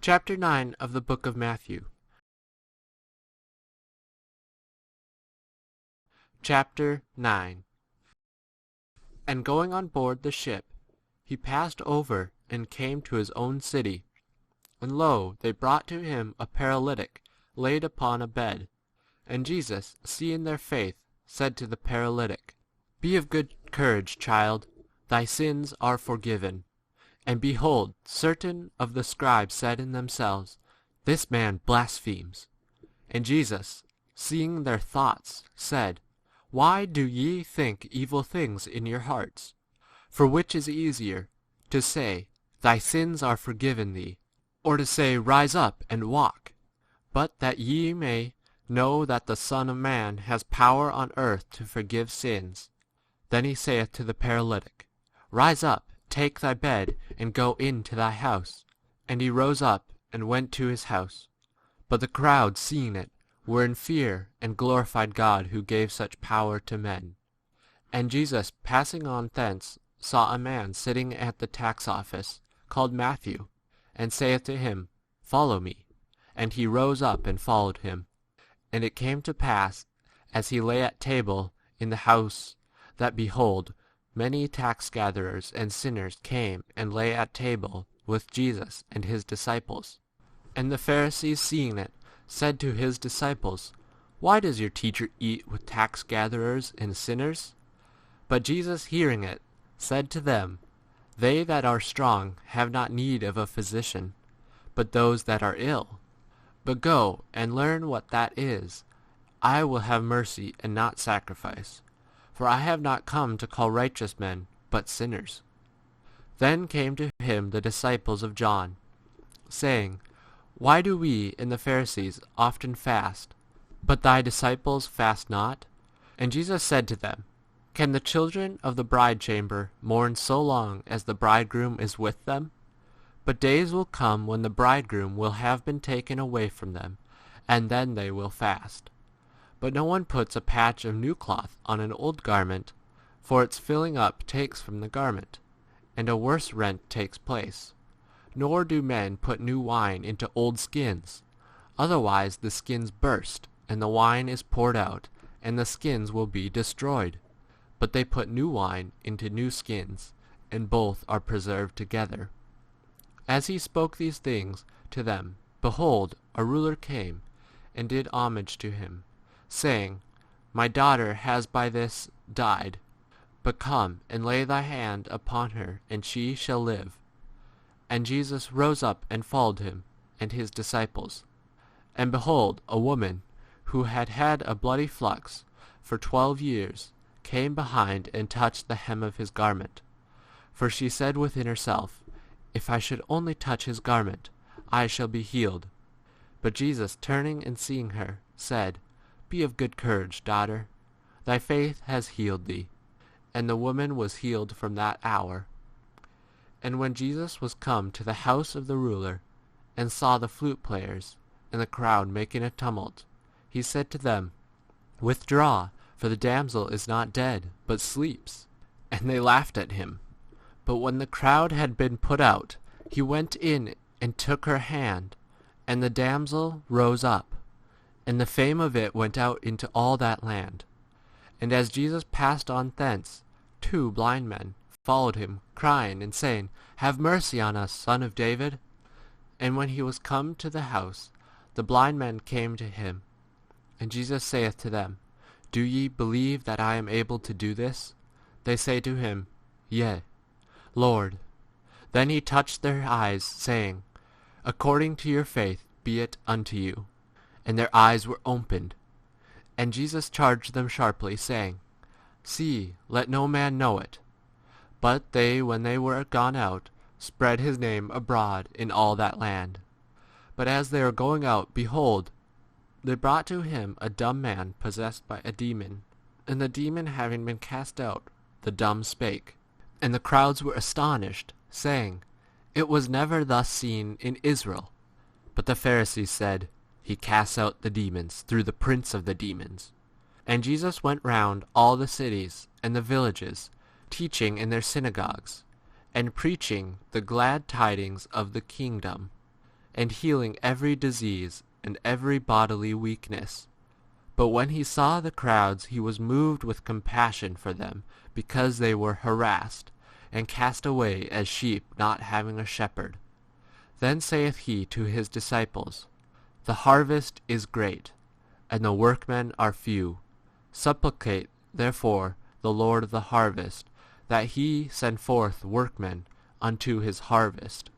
Chapter 9 of the book of Matthew. Chapter 9. And going on board the ship, he passed over and came to his own city. And lo, they brought to him a paralytic laid upon a bed. And Jesus, seeing their faith, said to the paralytic, Be of good courage, child, thy sins are forgiven. And behold, certain of the scribes said in themselves, This man blasphemes. And Jesus, seeing their thoughts, said, Why do ye think evil things in your hearts? For which is easier, to say, Thy sins are forgiven thee, or to say, Rise up and walk? But that ye may know that the Son of Man has power on earth to forgive sins. Then he saith to the paralytic, Rise up, take thy bed, and go into thy house. And he rose up and went to his house. But the crowd, seeing it, were in fear, and glorified God who gave such power to men. And Jesus, passing on thence, saw a man sitting at the tax office, called Matthew, and saith to him, Follow me. And he rose up and followed him. And it came to pass, as he lay at table in the house, that behold, many tax gatherers and sinners came and lay at table with Jesus and his disciples. And the Pharisees, seeing it, said to his disciples, Why does your teacher eat with tax gatherers and sinners? But Jesus, hearing it, said to them, They that are strong have not need of a physician, but those that are ill. But go and learn what that is. I will have mercy and not sacrifice. For I have not come to call righteous men, but sinners. Then came to him the disciples of John, saying, Why do we and the Pharisees often fast, but thy disciples fast not? And Jesus said to them, Can the children of the bride chamber mourn so long as the bridegroom is with them? But days will come when the bridegroom will have been taken away from them, and then they will fast. But no one puts a patch of new cloth on an old garment, for its filling up takes from the garment, and a worse rent takes place. Nor do men put new wine into old skins, otherwise the skins burst, and the wine is poured out, and the skins will be destroyed. But they put new wine into new skins, and both are preserved together. As he spoke these things to them, behold, a ruler came, and did homage to him, saying, My daughter has by this died, but come and lay thy hand upon her, and she shall live. And Jesus rose up and followed him, and his disciples. And behold, a woman, who had had a bloody flux for 12 years, came behind and touched the hem of his garment. For she said within herself, If I should only touch his garment, I shall be healed. But Jesus, turning and seeing her, said, Be of good courage, daughter, thy faith has healed thee. And the woman was healed from that hour. And when Jesus was come to the house of the ruler, and saw the flute players and the crowd making a tumult, he said to them, Withdraw, for the damsel is not dead, but sleeps. And they laughed at him. But when the crowd had been put out, he went in and took her hand, and the damsel rose up, and the fame of it went out into all that land. And as Jesus passed on thence, 2 blind men followed him, crying and saying, Have mercy on us, Son of David. And when he was come to the house, the blind men came to him. And Jesus saith to them, Do ye believe that I am able to do this? They say to him, Yea, Lord. Then he touched their eyes, saying, According to your faith be it unto you. And their eyes were opened. And Jesus charged them sharply, saying, See, let no man know it. But they, when they were gone out, spread his name abroad in all that land. But as they were going out, behold, they brought to him a dumb man possessed by a demon. And the demon having been cast out, the dumb spake. And the crowds were astonished, saying, It was never thus seen in Israel. But the Pharisees said, He casts out the demons through the prince of the demons. And Jesus went round all the cities and the villages, teaching in their synagogues, and preaching the glad tidings of the kingdom, and healing every disease and every bodily weakness. But when he saw the crowds, he was moved with compassion for them, because they were harassed, and cast away as sheep not having a shepherd. Then saith he to his disciples, The harvest is great, and the workmen are few. Supplicate therefore the Lord of the harvest, that he send forth workmen unto his harvest.